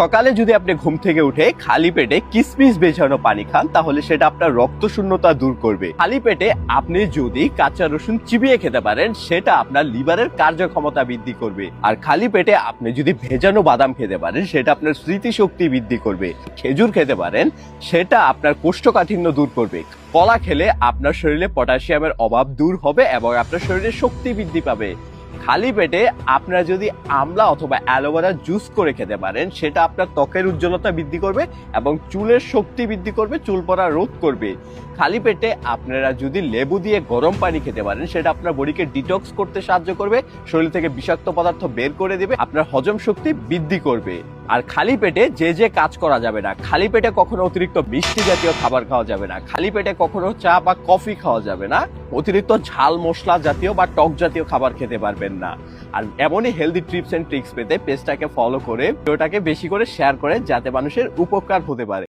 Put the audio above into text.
সকালে যদি আপনি ঘুম থেকে উঠে খালি পেটে কিসমিস ভেজানো পানি খান তাহলে সেটা আপনার রক্ত শূন্যতা দূর করবে। খালি পেটে আপনি যদি কাঁচা রসুন চিবিয়ে খেতে পারেন সেটা আপনার লিভারের কার্যক্ষমতা বৃদ্ধি করবে। আর খালি পেটে আপনি যদি ভেজানো বাদাম খেতে পারেন সেটা আপনার স্মৃতিশক্তি বৃদ্ধি করবে। খেজুর খেতে পারেন সেটা আপনার কোষ্ঠকাঠিন্য দূর করবে। কলা খেলে আপনার শরীরে পটাশিয়ামের অভাব দূর হবে এবং আপনার শরীরে শক্তি বৃদ্ধি পাবে। খালি পেটে আপনারা যদি আমলা অথবা অ্যালোভেরা জুস করে খেতে পারেন সেটা আপনার ত্বকের উজ্জ্বলতা বৃদ্ধি করবে এবং চুলের শক্তি বৃদ্ধি করবে, চুল পড়া রোধ করবে। খালি পেটে আপনারা যদি লেবু দিয়ে গরম পানি খেতে পারেন সেটা আপনার বডিকে ডিটক্স করতে সাহায্য করবে, শরীর থেকে বিষাক্ত পদার্থ বের করে দেবে, আপনার হজম শক্তি বৃদ্ধি করবে। আর খালি পেটে যে কাজ করা যাবে না, খালি পেটে কখনো অতিরিক্ত মিষ্টি জাতীয় খাবার খাওয়া যাবে না, খালি পেটে কখনো চা বা কফি খাওয়া যাবে না, অতিরিক্ত ঝাল মশলা জাতীয় বা টক জাতীয় খাবার খেতে পারবেন না। আর এমনই হেলদি টিপস এন্ড ট্রিক্স পেতে পেজটাকে ফলো করে ভিডিওটাকে বেশি করে শেয়ার করে যাতে মানুষের উপকার হতে পারে।